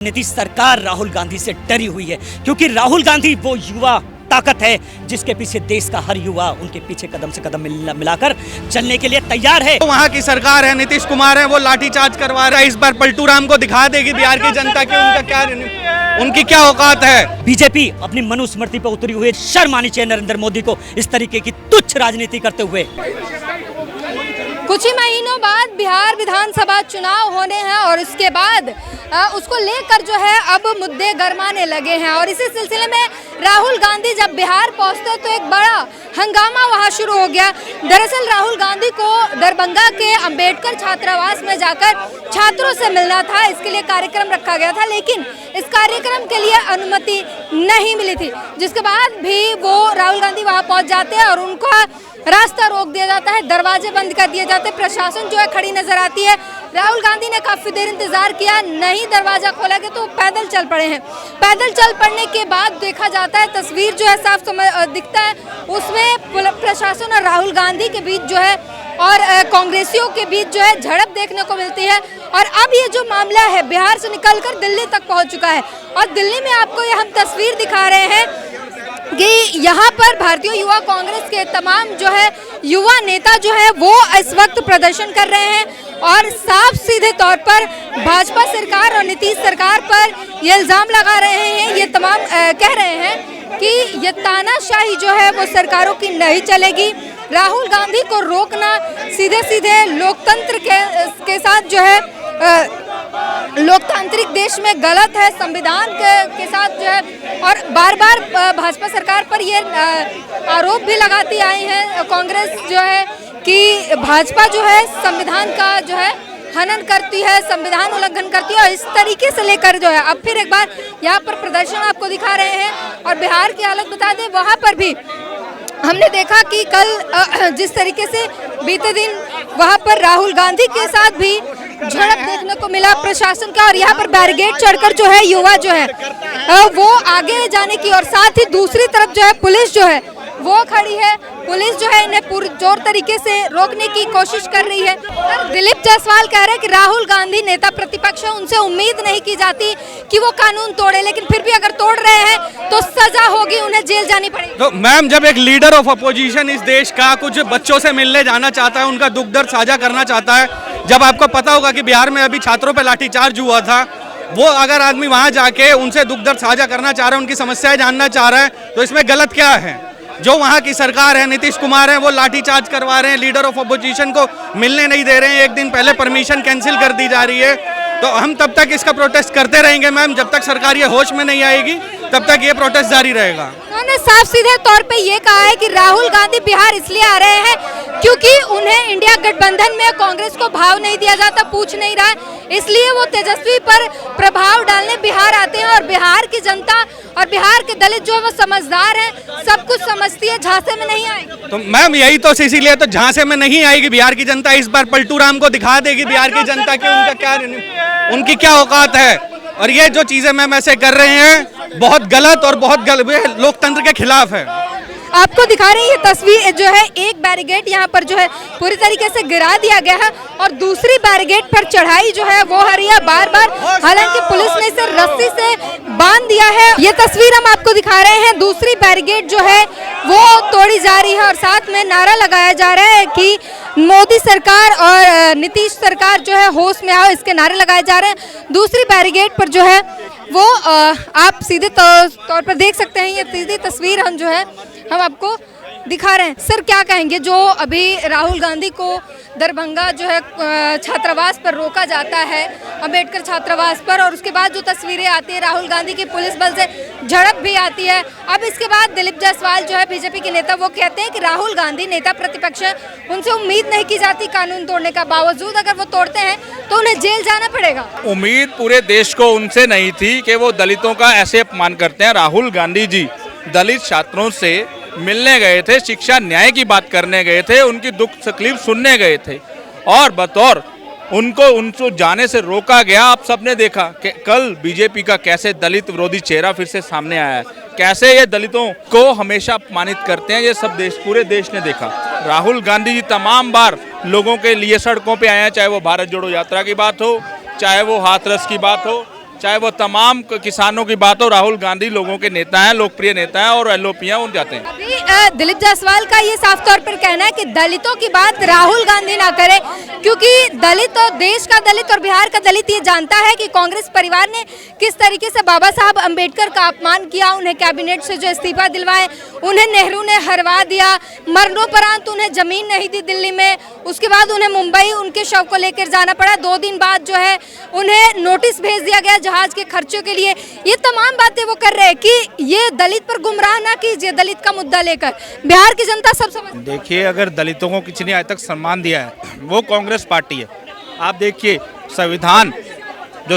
नीतीश सरकार राहुल गांधी से डरी हुई है क्योंकि राहुल गांधी वो युवा ताकत है जिसके पीछे देश का हर युवा उनके पीछे कदम से कदम मिलाकर चलने के लिए तैयार है। तो वहाँ की सरकार है, नीतीश कुमार है, वो लाठीचार्ज करवा रहा है। इस बार पलटू राम को दिखा देगी बिहार की जनता की उनकी क्या औकात है। बीजेपी अपनी मनुस्मृति पर उतरी हुई, शर्म आनी चाहिए नरेंद्र मोदी को इस तरीके की तुच्छ राजनीति करते हुए। कुछ ही महीनों बाद बिहार विधानसभा चुनाव होने हैं और इसके बाद उसको लेकर जो है अब मुद्दे गरमाने लगे हैं और इसी सिलसिले में राहुल गांधी जब बिहार पहुंचते तो एक बड़ा हंगामा वहां शुरू हो गया। दरअसल राहुल गांधी को दरभंगा के अंबेडकर छात्रावास में जाकर छात्रों से मिलना था, इसके लिए कार्यक्रम रखा गया था, लेकिन इस कार्यक्रम के लिए अनुमति नहीं मिली थी, जिसके बाद भी वो राहुल गांधी वहां पहुंच जाते हैं और उनका रास्ता रोक दिया जाता है, दरवाजे बंद कर दिए जाते हैं, प्रशासन जो है खड़ी नजर आती है। राहुल गांधी ने काफी देर इंतजार किया, नहीं दरवाजा खोला गया तो पैदल चल पड़े हैं। पैदल चल पड़ने के बाद देखा जाता है, तस्वीर जो है साफ दिखता है, उसमें प्रशासन और राहुल गांधी के बीच जो है और कांग्रेसियों के बीच जो है झड़प देखने को मिलती है। और अब ये जो मामला है बिहार से निकलकर दिल्ली तक पहुंच चुका है और दिल्ली में आपको ये हम तस्वीर दिखा रहे हैं कि यहाँ पर भारतीय युवा कांग्रेस के तमाम जो है युवा नेता जो है वो इस वक्त प्रदर्शन कर रहे हैं और साफ सीधे तौर पर भाजपा सरकार और नीतीश सरकार पर ये इल्जाम लगा रहे हैं। ये तमाम कह रहे हैं कि ये तानाशाही जो है वो सरकारों की नहीं चलेगी। राहुल गांधी को रोकना सीधे सीधे लोकतंत्र के साथ जो है लोकतांत्रिक देश में गलत है, संविधान के साथ जो है। और बार बार भाजपा सरकार पर ये आरोप भी लगाती आई है कांग्रेस जो है कि भाजपा जो है संविधान का जो है हनन करती है, संविधान उल्लंघन करती है और इस तरीके से लेकर जो है अब फिर एक बार यहाँ पर प्रदर्शन आपको दिखा रहे हैं। और बिहार की हालत बता दें, वहाँ पर भी हमने देखा कि कल जिस तरीके से बीते दिन वहाँ पर राहुल गांधी के साथ भी झड़प देखने को मिला प्रशासन का और यहाँ पर बैरिकेड चढ़कर जो है युवा जो है वो आगे जाने की और साथ ही दूसरी तरफ जो है पुलिस जो है वो खड़ी है। पुलिस जो है इन्हें पूरी जोर तरीके से रोकने की कोशिश कर रही है। दिलीप जायसवाल कह रहे हैं कि राहुल गांधी नेता प्रतिपक्ष है, उनसे उम्मीद नहीं की जाती कि वो कानून तोड़े, लेकिन फिर भी अगर तोड़ रहे हैं तो सजा होगी, उन्हें जेल जानी पड़ेगी। तो मैम, जब एक लीडर ऑफ अपोजिशन इस देश का कुछ बच्चों से मिलने जाना चाहता है, उनका दुख दर्द साझा करना चाहता है, जब आपको पता होगा कि बिहार में अभी छात्रों पर लाठीचार्ज हुआ था, वो अगर आदमी वहां जाके उनसे दुख दर्द साझा करना चाह रहा है, उनकी समस्याएं जानना चाह रहा है, तो इसमें गलत क्या है? जो वहाँ की सरकार है, नीतीश कुमार है, वो लाठीचार्ज करवा रहे हैं, लीडर ऑफ अपोजिशन को मिलने नहीं दे रहे हैं, एक दिन पहले परमिशन कैंसिल कर दी जा रही है। तो हम तब तक इसका प्रोटेस्ट करते रहेंगे मैम, जब तक सरकार ये होश में नहीं आएगी तब तक ये प्रोटेस्ट जारी रहेगा। उन्होंने साफ सीधे तौर पे ये कहा है कि राहुल गांधी बिहार इसलिए आ रहे हैं क्योंकि उन्हें इंडिया गठबंधन में कांग्रेस को भाव नहीं दिया जाता, पूछ नहीं रहा है, इसलिए वो तेजस्वी पर प्रभाव डालने बिहार आते हैं। और बिहार की जनता और बिहार के दलित जो है वो समझदार है, सब कुछ समझती है, झांसे में नहीं आएगी। तो मैम यही तो इसीलिए तो झांसे में नहीं आएगी बिहार की जनता, इस बार पलटू राम को दिखा देगी बिहार की जनता की उनकी क्या औकात है। और ये जो चीजें मैम ऐसे कर रहे हैं बहुत गलत और बहुत लोकतंत्र के खिलाफ है। आपको दिखा रहे हैं ये तस्वीर जो है, एक बैरिकेड यहाँ पर जो है पूरी तरीके से गिरा दिया गया है और दूसरी बैरिकेड पर चढ़ाई जो है वो हो रही है बार बार, हालांकि पुलिस ने इसे रस्सी से बांध दिया है। ये तस्वीर हम आपको दिखा रहे हैं, दूसरी बैरिकेड जो है वो तोड़ी जा रही है और साथ में नारा लगाया जा रहा है कि मोदी सरकार और नीतीश सरकार जो है होश में आओ, इसके नारे लगाए जा रहे हैं। दूसरी बैरिकेड पर जो है वो आप सीधे तौर पर देख सकते हैं, ये सीधी तस्वीर हम आपको दिखा रहे हैं। सर क्या कहेंगे, जो अभी राहुल गांधी को दरभंगा जो है छात्रावास पर रोका जाता है, अंबेडकर छात्रावास पर, और उसके बाद जो तस्वीरें आती है राहुल गांधी की पुलिस बल से झड़प भी आती है, अब इसके बाद दिलीप जायसवाल जो है बीजेपी के नेता वो कहते हैं कि राहुल गांधी नेता प्रतिपक्ष है, उनसे उम्मीद नहीं की जाती कानून तोड़ने का, बावजूद अगर वो तोड़ते हैं तो उन्हें जेल जाना पड़ेगा। उम्मीद पूरे देश को उनसे नहीं थी कि वो दलितों का ऐसे अपमान करते हैं। राहुल गांधी जी दलित छात्रों से मिलने गए थे, शिक्षा न्याय की बात करने गए थे, उनकी दुख तकलीफ सुनने गए थे और बतौर उनको जाने से रोका गया। आप सबने देखा कि कल बीजेपी का कैसे दलित विरोधी चेहरा फिर से सामने आया है, कैसे ये दलितों को हमेशा अपमानित करते हैं, ये सब पूरे देश ने देखा। राहुल गांधी जी तमाम बार लोगों के लिए सड़कों पे आए हैं, चाहे वो भारत जोड़ो यात्रा की बात हो, चाहे वो हाथरस की बात हो, चाहे वो तमाम किसानों की बात हो, राहुल गांधी लोगों के नेता हैं, लोकप्रिय नेता हैं और एलओपी उन जाते हैं। अभी दिलीप जायसवाल का ये साफ तौर पर कहना है कि दलितों की बात राहुल गांधी ना करे, क्योंकि दलित और देश का दलित और बिहार का दलित ये जानता है कि कांग्रेस परिवार ने किस तरीके से बाबा साहब अंबेडकर का अपमान किया, उन्हें कैबिनेट से जो इस्तीफा दिलवाए, उन्हें नेहरू ने हरवा दिया, मरणोपरांत उन्हें जमीन नहीं दी दिल्ली में, उसके बाद उन्हें मुंबई उनके शव को लेकर जाना पड़ा, 2 दिन बाद जो है उन्हें नोटिस भेज दिया गया जहाज के खर्चों के लिए। ये तमाम बातें वो कर रहे हैं कि ये दलित पर गुमराह ना कीजिए, दलित का मुद्दा लेकर बिहार की जनता सब समझ। देखिए, अगर दलितों को किसी ने आज तक सम्मान दिया है वो कांग्रेस पार्टी है। आप देखिए,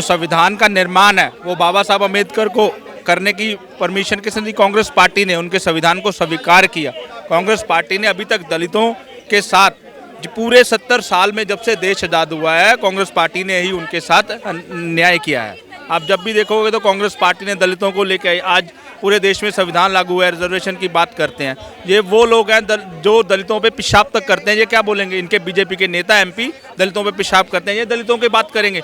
संविधान का निर्माण है वो बाबा साहब अम्बेडकर को करने की परमिशन किसने दी? कांग्रेस पार्टी ने उनके संविधान को स्वीकार किया। कांग्रेस पार्टी ने अभी तक दलितों के साथ पूरे 70 साल में जब से देश आज़ाद हुआ है, कांग्रेस पार्टी ने ही उनके साथ न्याय किया है। आप जब भी देखोगे तो कांग्रेस पार्टी ने दलितों को लेकर आज पूरे देश में संविधान लागू है, रिजर्वेशन की बात करते हैं। ये वो लोग हैं जो दलितों पे पेशाब तक करते हैं। ये क्या बोलेंगे? इनके बीजेपी के नेता एमपी दलितों पे पेशाब करते हैं, ये दलितों की बात करेंगे?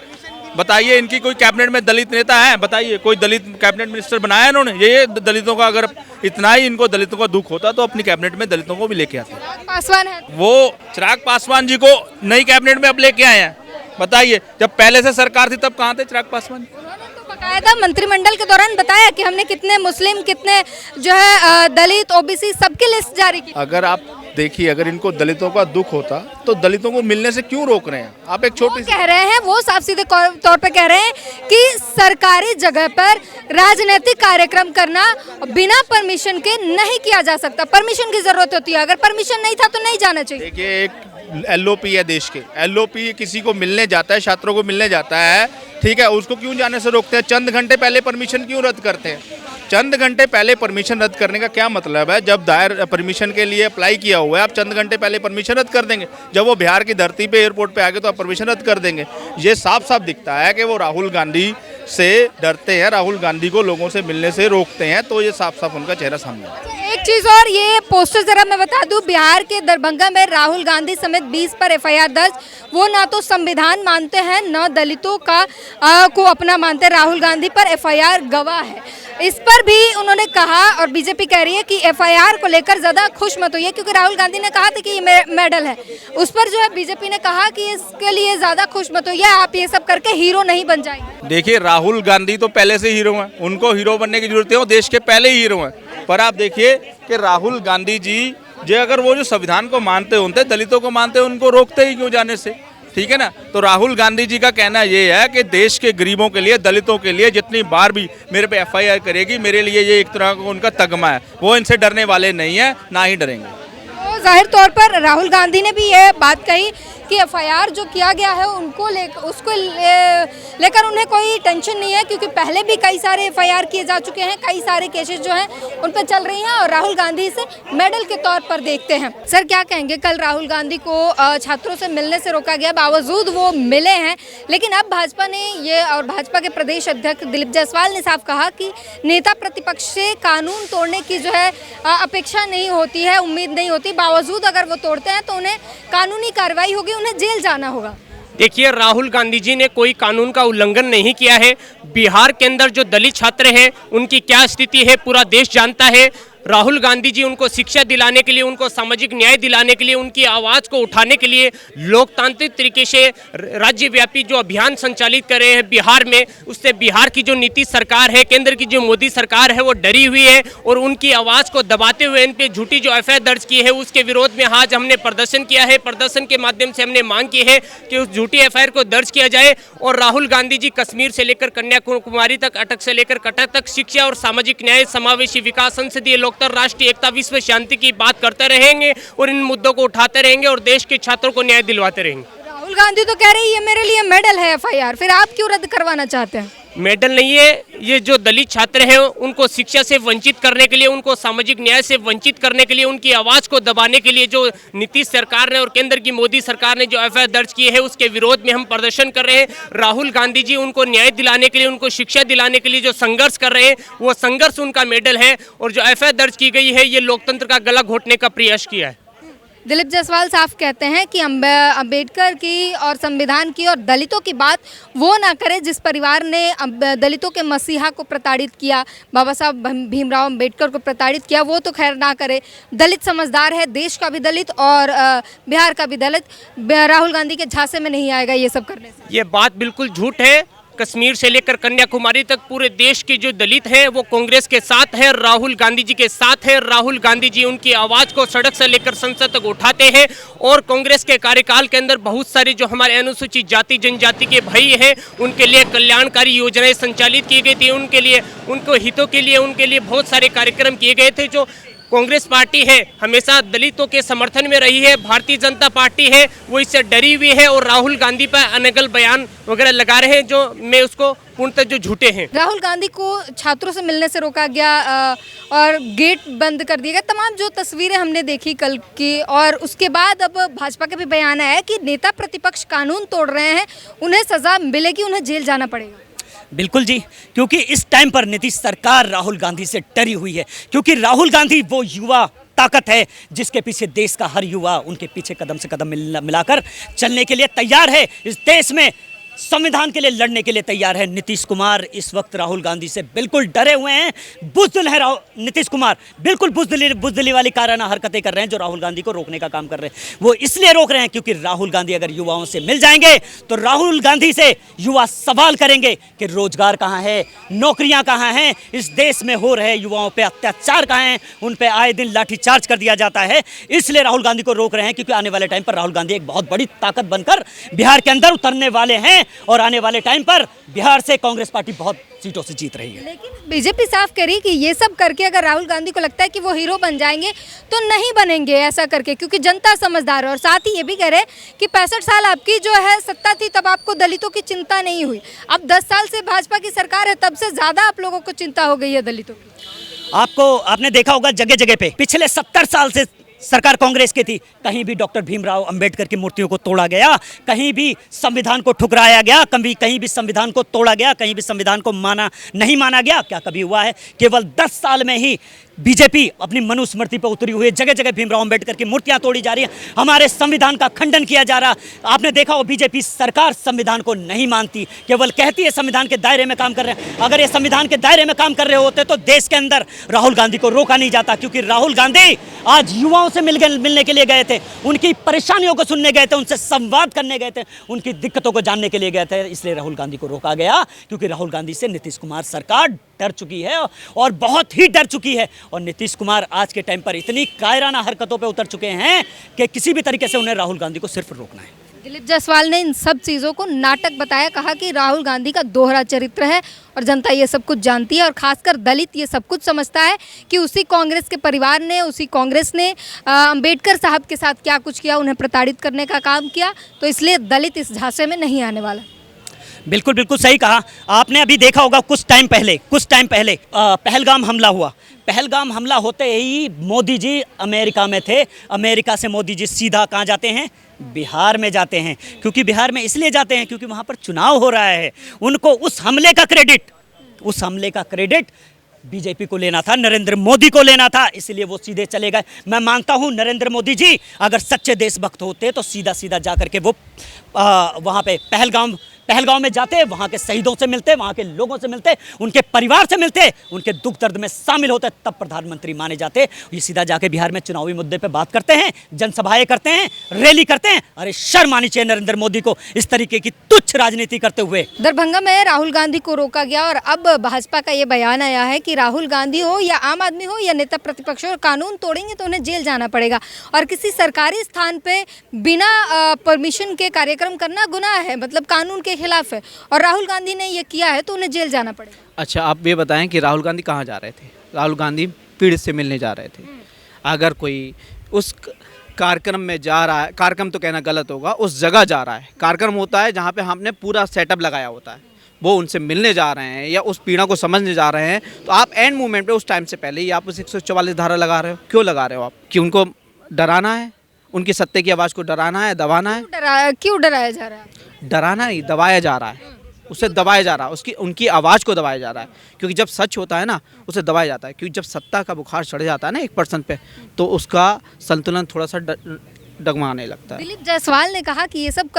बताइए, इनकी कोई कैबिनेट में दलित नेता है? बताइए, कोई दलित कैबिनेट मिनिस्टर बनाया है इन्होंने? ये दलितों का, अगर इतना ही इनको दलितों का दुख होता तो अपनी कैबिनेट में दलितों को भी लेके आते। पासवान है वो चिराग पासवान जी को नई कैबिनेट में अब लेके आए हैं। बताइए, जब पहले से सरकार थी तब कहाँ थे चिराग पासवान? बकायदा मंत्रिमंडल के दौरान बताया कि हमने कितने मुस्लिम, कितने जो है दलित, ओबीसी सबकी लिस्ट जारी की। अगर आप देखिए, अगर इनको दलितों का दुख होता तो दलितों को मिलने से क्यों रोक रहे हैं? आप एक छोटी कह रहे हैं, वो साफ सीधे तौर पे कह रहे हैं कि सरकारी जगह पर राजनीतिक कार्यक्रम करना बिना परमिशन के नहीं किया जा सकता, परमिशन की जरूरत होती है, अगर परमिशन नहीं था तो नहीं जाना चाहिए। देखिए, एक एलओपी है देश के, एलओपी किसी को मिलने जाता है, छात्रों को मिलने जाता है, ठीक है, उसको क्यों जाने से रोकते हैं? चंद घंटे पहले परमिशन क्यों रद्द करते हैं? चंद घंटे पहले परमिशन रद्द करने का क्या मतलब है? जब दायर परमिशन के लिए अप्लाई किया हुआ है, आप चंद घंटे पहले परमिशन रद्द कर देंगे? जब वो बिहार की धरती पे एयरपोर्ट पे आ गए तो आप परमिशन रद्द कर देंगे? ये साफ साफ दिखता है कि वो राहुल गांधी से डरते हैं, राहुल गांधी को लोगों से मिलने से रोकते हैं, तो ये साफ साफ उनका चेहरा सामने है। एक चीज और, ये पोस्टर जरा मैं बता दूं, बिहार के दरभंगा में राहुल गांधी समेत 20 पर एफआईआर दर्ज। वो ना तो संविधान मानते हैं, न दलितों का को अपना मानते हैं। राहुल गांधी पर एफआईआर गवाह है। इस पर भी उन्होंने कहा, और बीजेपी कह रही है कि एफआईआर को लेकर ज्यादा खुश मत होइए, क्योंकि राहुल गांधी ने कहा था कि ये मेडल है, उस पर जो है बीजेपी ने कहा कि इसके लिए ज्यादा खुश मत होइए, आप ये सब करके हीरो नहीं बन जाएंगे। देखिए, राहुल गांधी तो पहले से हीरो हैं, उनको हीरो बनने की जरूरत है, वो देश के पहले ही हीरो हैं। पर आप देखिए कि राहुल गांधी जी अगर वो जो संविधान को मानते होते, दलितों को मानते, उनको रोकते ही क्यों जाने से? ठीक है ना? तो राहुल गांधी जी का कहना ये है कि देश के गरीबों के लिए, दलितों के लिए जितनी बार भी मेरे पे एफआईआर करेगी, मेरे लिए ये एक तरह का उनका तगमा है। वो इनसे डरने वाले नहीं है, ना ही डरेंगे। तो जाहिर तौर पर राहुल गांधी ने भी ये बात कही कि एफआईआर जो किया गया है उसको लेकर उन्हें कोई टेंशन नहीं है, क्योंकि पहले भी कई सारे एफआईआर किए जा चुके हैं, कई सारे केसेस जो हैं उन पर चल रही हैं, और राहुल गांधी इसे मेडल के तौर पर देखते हैं। सर, क्या कहेंगे? कल राहुल गांधी को छात्रों से मिलने से रोका गया, बावजूद वो मिले हैं, लेकिन अब भाजपा ने ये, और भाजपा के प्रदेश अध्यक्ष दिलीप जायसवाल ने साफ कहा कि नेता प्रतिपक्ष से कानून तोड़ने की जो है अपेक्षा नहीं होती है, उम्मीद नहीं होती, बावजूद अगर वो तोड़ते हैं तो उन्हें कानूनी कार्रवाई होगी, उन्हें जेल जाना होगा। देखिए, राहुल गांधी जी ने कोई कानून का उल्लंघन नहीं किया है। बिहार के अंदर जो दलित छात्र हैं उनकी क्या स्थिति है पूरा देश जानता है। राहुल गांधी जी उनको शिक्षा दिलाने के लिए, उनको सामाजिक न्याय दिलाने के लिए, उनकी आवाज़ को उठाने के लिए लोकतांत्रिक तरीके से राज्यव्यापी जो अभियान संचालित कर रहे हैं बिहार में, उससे बिहार की जो नीतीश सरकार है, केंद्र की जो मोदी सरकार है, वो डरी हुई है, और उनकी आवाज़ को दबाते हुए इन पर झूठी जो एफआईआर दर्ज की है उसके विरोध में आज हमने प्रदर्शन किया है। प्रदर्शन के माध्यम से हमने मांग की है कि उस झूठी एफआईआर को दर्ज किया जाए, और राहुल गांधी जी कश्मीर से लेकर कन्याकुमारी तक, अटक से लेकर कटक तक शिक्षा और सामाजिक न्याय, समावेशी विकास, संसदीय लोकतंत्र, राष्ट्रीय एकता, विश्व शांति की बात करते रहेंगे और इन मुद्दों को उठाते रहेंगे और देश के छात्रों को न्याय दिलवाते रहेंगे। राहुल गांधी तो कह रही है मेरे लिए मेडल है एफआईआर, फिर आप क्यों रद्द करवाना चाहते हैं? मेडल नहीं है, ये जो दलित छात्र हैं उनको शिक्षा से वंचित करने के लिए, उनको सामाजिक न्याय से वंचित करने के लिए, उनकी आवाज़ को दबाने के लिए जो नीतीश सरकार ने और केंद्र की मोदी सरकार ने जो एफआईआर दर्ज की है उसके विरोध में हम प्रदर्शन कर रहे हैं। राहुल गांधी जी उनको न्याय दिलाने के लिए, उनको शिक्षा दिलाने के लिए जो संघर्ष कर रहे हैं, वो संघर्ष उनका मेडल है, और जो एफआईआर दर्ज की गई है ये लोकतंत्र का गला घोटने का प्रयास किया है। दिलीप जायसवाल साफ कहते हैं कि अंबेडकर की और संविधान की और दलितों की बात वो ना करे जिस परिवार ने दलितों के मसीहा को प्रताड़ित किया, बाबा साहब भीमराव अंबेडकर को प्रताड़ित किया, वो तो खैर ना करे। दलित समझदार है, देश का भी दलित और बिहार का भी दलित, राहुल गांधी के झांसे में नहीं आएगा ये सब करने से। ये बात बिल्कुल झूठ है। कश्मीर से लेकर कन्याकुमारी तक पूरे देश के जो दलित हैं वो कांग्रेस के साथ है, राहुल गांधी जी के साथ है। राहुल गांधी जी उनकी आवाज़ को सड़क से लेकर संसद तक उठाते हैं और कांग्रेस के कार्यकाल के अंदर बहुत सारे जो हमारे अनुसूचित जाति जनजाति के भाई हैं उनके लिए कल्याणकारी योजनाएं संचालित की गई थी, उनके लिए, उनको हितों के लिए, उनके लिए बहुत सारे कार्यक्रम किए गए थे। जो कांग्रेस पार्टी है हमेशा दलितों के समर्थन में रही है, भारतीय जनता पार्टी है वो इससे डरी हुई है और राहुल गांधी पर अनगल बयान वगैरह लगा रहे हैं जो मैं उसको पूर्णतः जो झूठे हैं। राहुल गांधी को छात्रों से मिलने से रोका गया और गेट बंद कर दिया गया, तमाम जो तस्वीरें हमने देखी कल की, और उसके बाद अब भाजपा का भी बयान आया कि नेता प्रतिपक्ष कानून तोड़ रहे हैं, उन्हें सजा मिलेगी, उन्हें जेल जाना पड़ेगा। बिल्कुल जी, क्योंकि इस टाइम पर नीतीश सरकार राहुल गांधी से डरी हुई है, क्योंकि राहुल गांधी वो युवा ताकत है जिसके पीछे देश का हर युवा उनके पीछे कदम से कदम मिलाकर चलने के लिए तैयार है। इस देश में संविधान के लिए लड़ने के लिए तैयार है। नीतीश कुमार इस वक्त राहुल गांधी से बिल्कुल डरे हुए हैं, बुज़दिल है नीतीश कुमार, बिल्कुल बुज़दिली वाली काराना हरकतें कर रहे हैं जो राहुल गांधी को रोकने का काम कर रहे हैं। वो इसलिए रोक रहे हैं क्योंकि राहुल गांधी अगर युवाओं से मिल जाएंगे तो राहुल गांधी से युवा सवाल करेंगे कि रोजगार कहाँ है, नौकरियां कहाँ हैं, इस देश में हो रहे युवाओं पर अत्याचार कहाँ हैं, उन पर आए दिन लाठीचार्ज कर दिया जाता है। इसलिए राहुल गांधी को रोक रहे हैं क्योंकि आने वाले टाइम पर राहुल गांधी एक बहुत बड़ी ताकत बनकर बिहार के अंदर उतरने वाले हैं और आने वाले टाइम पर बिहार से कांग्रेस पार्टी बहुत सीटों से जीत रही है। लेकिन बीजेपी साफ करी कि ये सब करके अगर राहुल गांधी को लगता है कि वो हीरो बन जाएंगे तो नहीं बनेंगे ऐसा करके, क्योंकि जनता समझदार है। और साथ ही ये भी कह रहे कि 65 साल आपकी जो है सत्ता थी तब आपको दलितों की चिंता नहीं हुई, अब 10 साल से भाजपा की सरकार है तब से ज्यादा आप लोगों को चिंता हो गई है दलितों की। आपने देखा होगा जगह जगह पे पिछले 70 साल से सरकार कांग्रेस की थी, कहीं भी डॉक्टर भीमराव अंबेडकर की मूर्तियों को तोड़ा गया, कहीं भी संविधान को ठुकराया गया, कहीं भी संविधान को तोड़ा गया, कहीं भी संविधान को नहीं माना गया। क्या कभी हुआ है? केवल 10 साल में ही बीजेपी अपनी मनुस्मृति पर उतरी हुई है, जगह जगह भीमराव अंबेडकर की मूर्तियां तोड़ी जा रही है, हमारे संविधान का खंडन किया जा रहा। आपने देखा हो बीजेपी सरकार संविधान को नहीं मानती, केवल कहती है संविधान के दायरे में काम कर रहे हैं। अगर ये संविधान के दायरे में काम कर रहे होते तो देश के अंदर राहुल गांधी को रोका नहीं जाता, क्योंकि राहुल गांधी आज युवाओं से मिलने के लिए गए थे, उनकी परेशानियों को सुनने गए थे, उनसे संवाद करने गए थे, उनकी दिक्कतों को जानने के लिए गए थे। इसलिए राहुल गांधी को रोका गया क्योंकि राहुल गांधी से नीतीश कुमार सरकार डर चुकी है और बहुत ही डर चुकी है। और नीतीश कुमार आज के टाइम पर इतनी कायराना हरकतों पे उतर चुके हैं कि किसी भी तरीके से उन्हें राहुल गांधी को सिर्फ रोकना है। दिलीप जायसवाल ने इन सब चीज़ों को नाटक बताया, कहा कि राहुल गांधी का दोहरा चरित्र है और जनता ये सब कुछ जानती है और खासकर दलित ये सब कुछ समझता है कि उसी कांग्रेस के परिवार ने, उसी कांग्रेस ने अंबेडकर साहब के साथ क्या कुछ किया, उन्हें प्रताड़ित करने का काम किया, तो इसलिए दलित इस झांसे में नहीं आने वाला। बिल्कुल बिल्कुल सही कहा आपने। अभी देखा होगा कुछ टाइम पहले पहलगाम हमला हुआ। पहलगाम हमला होते ही मोदी जी अमेरिका में थे। अमेरिका से मोदी जी सीधा कहाँ जाते हैं? बिहार में जाते हैं। क्योंकि बिहार में इसलिए जाते हैं क्योंकि वहाँ पर चुनाव हो रहा है। उनको उस हमले का क्रेडिट बीजेपी को लेना था, नरेंद्र मोदी को लेना था, इसलिए वो सीधे चले गए। मैं मानता हूँ नरेंद्र मोदी जी अगर सच्चे देशभक्त होते तो सीधा सीधा जा करके वो वहाँ पे पहलगाम में जाते, वहाँ के शहीदों से मिलते, वहाँ के लोगों से मिलते, उनके परिवार से मिलते, उनके दुख दर्द में शामिल होते, तब प्रधानमंत्री माने जाते। ये सीधा जाके बिहार में चुनावी मुद्दे पे बात करते हैं, जनसभाएं करते हैं, रैली करते हैं। अरे शर्म आनी चाहिए नरेंद्र मोदी को इस तरीके की तुच्छ राजनीति करते हुए। दरभंगा में राहुल गांधी को रोका गया और अब भाजपा का ये बयान आया है कि राहुल गांधी हो या आम आदमी हो या नेता प्रतिपक्ष हो, कानून तोड़ेंगे तो उन्हें जेल जाना पड़ेगा और किसी सरकारी स्थान पे बिना परमिशन के कार्यक्रम करना गुनाह है, मतलब कानून के खिलाफ है और राहुल गांधी ने ये किया है तो उन्हें जेल जाना पड़ेगा। अच्छा, आप ये बताएं कि राहुल गांधी कहाँ जा रहे थे? राहुल गांधी पीड़ित से मिलने जा रहे थे। अगर कोई उस कार्यक्रम में जा रहा है, कार्यक्रम तो कहना गलत होगा, उस जगह जा रहा है, कार्यक्रम होता है जहाँ पे हमने पूरा सेटअप लगाया होता है, वो उनसे मिलने जा रहे हैं या उस पीड़ा को समझने जा रहे हैं, तो आप एंड मोमेंट पे उस टाइम से पहले ही आप उस 144 धारा लगा रहे हो। क्यों लगा रहे हो आप? कि उनको डराना है, उनकी सत्ते की आवाज़ को डराना है, दबाना है? क्यों डराया जा रहा है? डराना नहीं, दबाया जा रहा है। उसे दबाया जा रहा है, उसकी उनकी आवाज़ को दबाया जा रहा है। क्योंकि जब सच होता है ना उसे दबाया जाता है, क्योंकि जब सत्ता का बुखार चढ़ जाता है ना एक पर्सन पे, तो उसका संतुलन थोड़ा सा डगमगाने लगता है। दिलीप जायसवाल ने कहा कि ये सब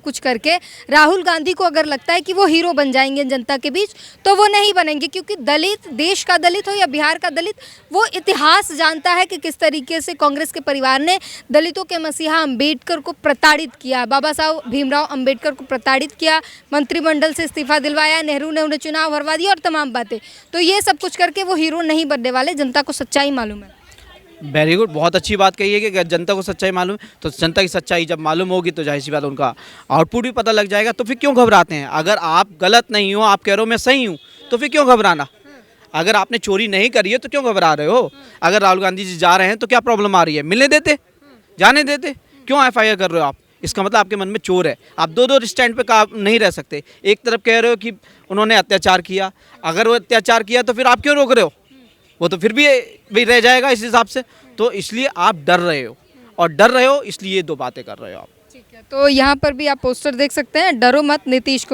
कुछ करके राहुल गांधी को अगर लगता है कि वो हीरो बन जाएंगे जनता के बीच, तो वो नहीं बनेंगे, क्योंकि दलित, देश का दलित हो या बिहार का दलित, वो इतिहास जानता है कि किस तरीके से कांग्रेस के परिवार ने दलितों के मसीहा अंबेडकर को प्रताड़ित किया, बाबा साहब भीमराव अंबेडकर को प्रताड़ित किया, मंत्रिमंडल से इस्तीफा दिलवाया, नेहरू ने उन्हें चुनाव हरवा दिया और तमाम बातें। तो ये सब कुछ करके वो हीरो नहीं बनने वाले, जनता को सच्चाई मालूम है। वेरी गुड, बहुत अच्छी बात कही है कि अगर जनता को सच्चाई मालूम है, तो जनता की सच्चाई जब मालूम होगी तो जाहिर सी बात उनका आउटपुट भी पता लग जाएगा। तो फिर क्यों घबराते हैं? अगर आप गलत नहीं हो, आप कह रहे हो मैं सही हूँ, तो फिर क्यों घबराना? अगर आपने चोरी नहीं करी है तो क्यों घबरा रहे हो? अगर राहुल गांधी जी जा रहे हैं तो क्या प्रॉब्लम आ रही है? मिलने देते, जाने देते, क्यों FIR कर रहे हो आप? इसका मतलब आपके मन में चोर है। आप दो स्टैंड पे नहीं रह सकते। एक तरफ कह रहे हो कि उन्होंने अत्याचार किया, अगर वो अत्याचार किया तो फिर आप क्यों रोक रहे हो? वो तो फिर भी रह जाएगा इस हिसाब से। तो इसलिए आप डर रहे हो, और डर रहे हो इसलिए ये दो बातें कर रहे हो आप। ठीक है, तो यहाँ पर भी आप पोस्टर देख सकते हैं, डरो मत नीतीश कुमार।